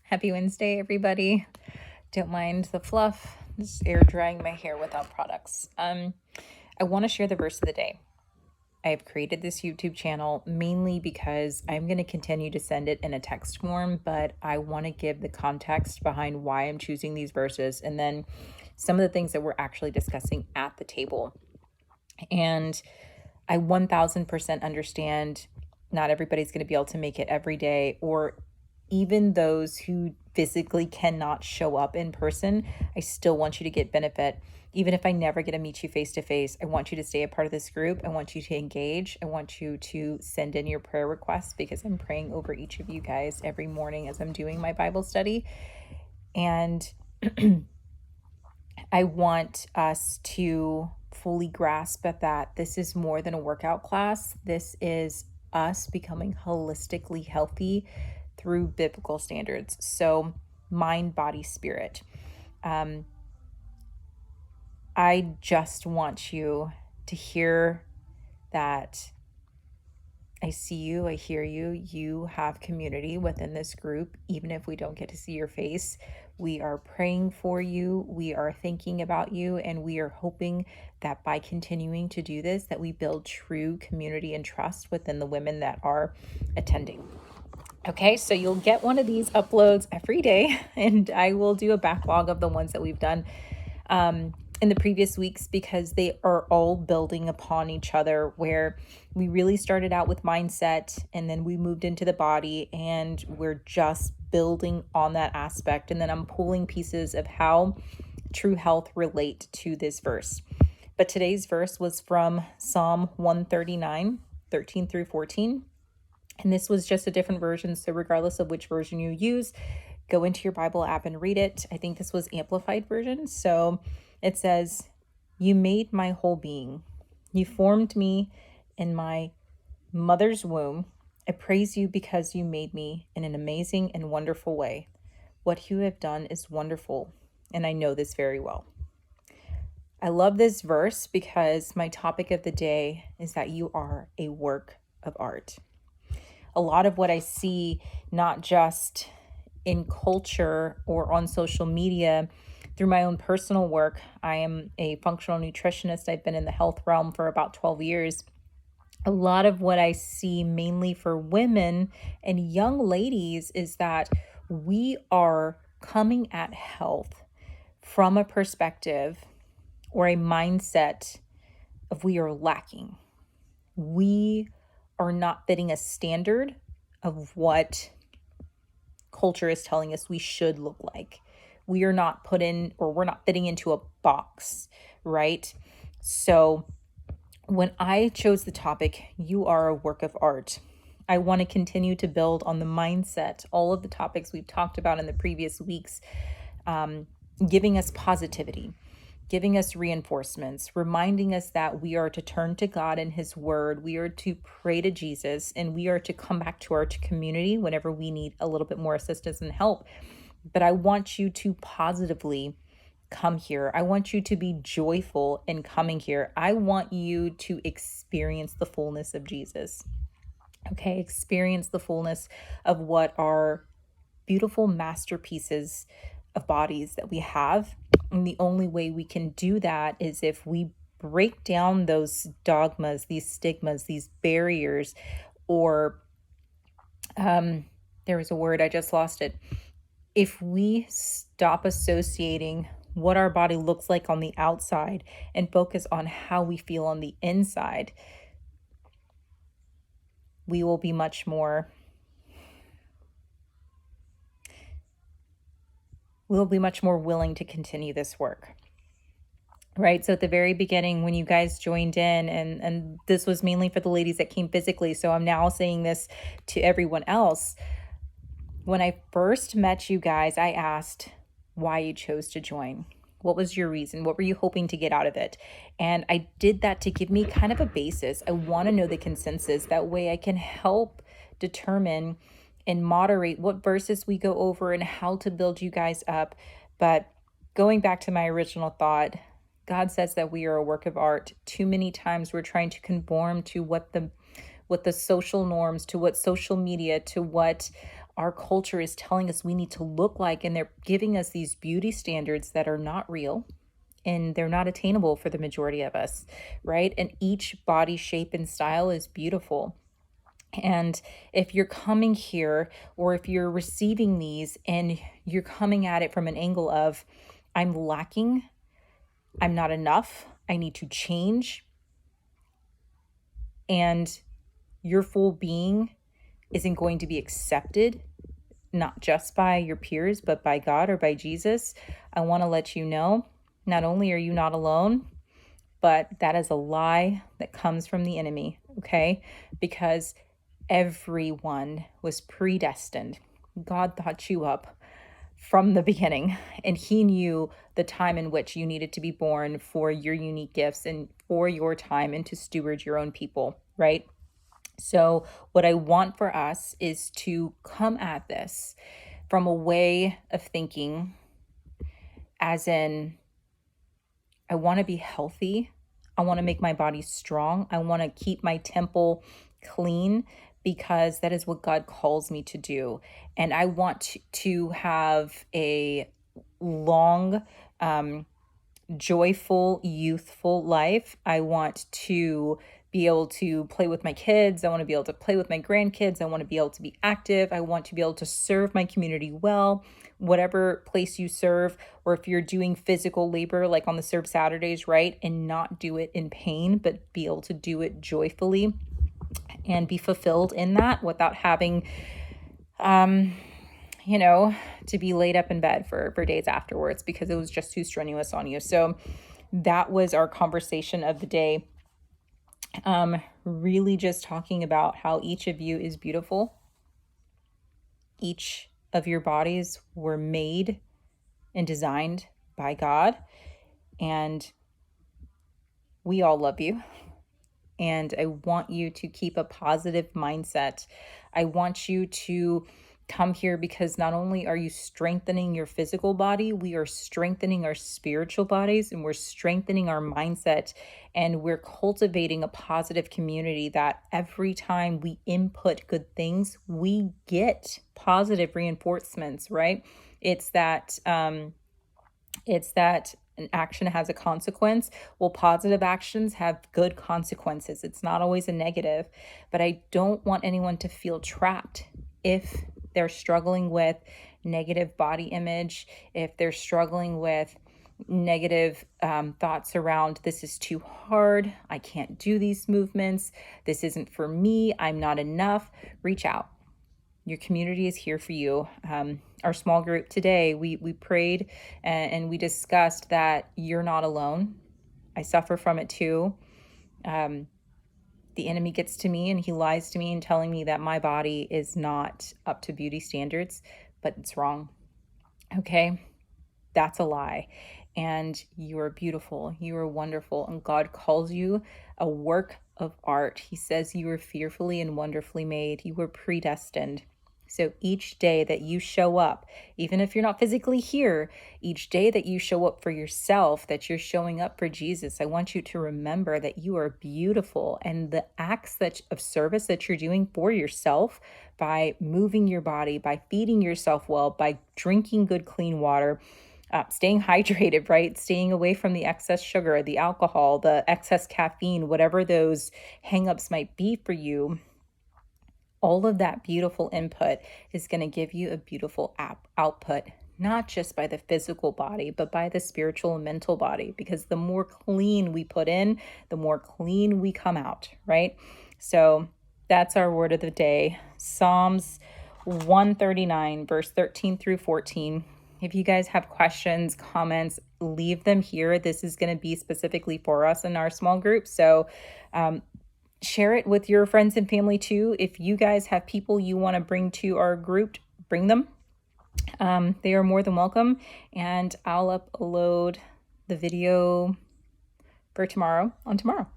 Happy Wednesday, everybody. Don't mind the fluff. Just air drying my hair without products. I want to share the verse of the day. I have created this YouTube channel mainly because I'm going to continue to send it in a text form, but I want to give the context behind why I'm choosing these verses and then some of the things that we're actually discussing at the table. And I 1000% understand not everybody's going to be able to make it every day, or even those who physically cannot show up in person. I still want you to get benefit. Even if I never get to meet you face to face, I want you to stay a part of this group. I want you to engage. I want you to send in your prayer requests because I'm praying over each of you guys every morning as I'm doing my Bible study. And I want us to fully grasp that this is more than a workout class. This is us becoming holistically healthy through biblical standards. So mind, body, spirit. I just want you to hear that I see you, I hear you, you have community within this group, even if we don't get to see your face. We are praying for you, we are thinking about you, and we are hoping that by continuing to do this, that we build true community and trust within the women that are attending. Okay, so you'll get one of these uploads every day, and I will do a backlog of the ones that we've done in the previous weeks because they are all building upon each other, where we really started out with mindset and then we moved into the body and we're just building on that aspect. And then I'm pulling pieces of how true health relate to this verse. But today's verse was from Psalm 139, 13 through 14. And this was just a different version. So regardless of which version you use, go into your Bible app and read it. I think this was amplified version. So it says, "You made my whole being. You formed me in my mother's womb. I praise you because you made me in an amazing and wonderful way. What you have done is wonderful, and I know this very well." I love this verse because my topic of the day is that you are a work of art. A lot of what I see, not just in culture or on social media, through my own personal work. I am a functional nutritionist. I've been in the health realm for about 12 years. A lot of what I see mainly for women and young ladies is that we are coming at health from a perspective or a mindset of we are lacking. We are not fitting a standard of what culture is telling us we should look like. We are not put in, or we're not fitting into a box, right? So when I chose the topic, you are a work of art, I want to continue to build on the mindset, all of the topics we've talked about in the previous weeks, giving us positivity, giving us reinforcements, reminding us that we are to turn to God and His Word. We are to pray to Jesus, and we are to come back to our community whenever we need a little bit more assistance and help. But I want you to positively come here. I want you to be joyful in coming here. I want you to experience the fullness of Jesus. Okay, experience the fullness of what are beautiful masterpieces of bodies that we have. And the only way we can do that is if we break down those dogmas, these stigmas, these barriers, or there was a word, I just lost it. If we stop associating what our body looks like on the outside and focus on how we feel on the inside, we will be much more willing to continue this work. Right. So at the very beginning, when you guys joined in, and this was mainly for the ladies that came physically, so I'm now saying this to everyone else. When I first met you guys, I asked why you chose to join. What was your reason? What were you hoping to get out of it? And I did that to give me kind of a basis. I want to know the consensus. That way I can help determine and moderate what verses we go over and how to build you guys up. But going back to my original thought, God says that we are a work of art. Too many times we're trying to conform to what the social norms, to what social media, to what our culture is telling us we need to look like, and they're giving us these beauty standards that are not real and they're not attainable for the majority of us, right? And each body shape and style is beautiful. And if you're coming here or if you're receiving these and you're coming at it from an angle of, I'm lacking, I'm not enough, I need to change, and your full being isn't going to be accepted, not just by your peers, but by God or by Jesus, I want to let you know, not only are you not alone, but that is a lie that comes from the enemy, okay? Because everyone was predestined. God thought you up from the beginning, and He knew the time in which you needed to be born for your unique gifts and for your time and to steward your own people, right? So, what I want for us is to come at this from a way of thinking, as in, I want to be healthy. I want to make my body strong. I want to keep my temple clean because that is what God calls me to do. And I want to have a long, joyful, youthful life. I want to be able to play with my kids. I want to be able to play with my grandkids. I want to be able to be active. I want to be able to serve my community well, whatever place you serve, or if you're doing physical labor, like on the Serve Saturdays, right? And not do it in pain, but be able to do it joyfully and be fulfilled in that without having, to be laid up in bed for days afterwards because it was just too strenuous on you. So that was our conversation of the day. Really just talking about how each of you is beautiful. Each of your bodies were made and designed by God, and we all love you. And I want you to keep a positive mindset. I want you to come here because not only are you strengthening your physical body, we are strengthening our spiritual bodies and we're strengthening our mindset, and we're cultivating a positive community that every time we input good things, we get positive reinforcements, right? It's that an action has a consequence. Well, positive actions have good consequences. It's not always a negative, but I don't want anyone to feel trapped if they're struggling with negative body image, if they're struggling with negative thoughts around, this is too hard, I can't do these movements, this isn't for me, I'm not enough. Reach out. Your community is here for you. Our small group today, we prayed and we discussed that you're not alone. I suffer from it too. The enemy gets to me and he lies to me and telling me that my body is not up to beauty standards, but it's wrong. Okay? That's a lie. And you are beautiful. You are wonderful. And God calls you a work of art. He says you were fearfully and wonderfully made. You were predestined. So each day that you show up, even if you're not physically here, each day that you show up for yourself, that you're showing up for Jesus, I want you to remember that you are beautiful. And the acts of service that you're doing for yourself, by moving your body, by feeding yourself well, by drinking good, clean water, staying hydrated, right? Staying away from the excess sugar, the alcohol, the excess caffeine, whatever those hangups might be for you. All of that beautiful input is going to give you a beautiful output, not just by the physical body, but by the spiritual and mental body, because the more clean we put in, the more clean we come out, right? So that's our word of the day. Psalms 139, verse 13 through 14. If you guys have questions, comments, leave them here. This is going to be specifically for us in our small group. So share it with your friends and family too. If you guys have people you want to bring to our group, bring them. They are more than welcome. And I'll upload the video for tomorrow on tomorrow.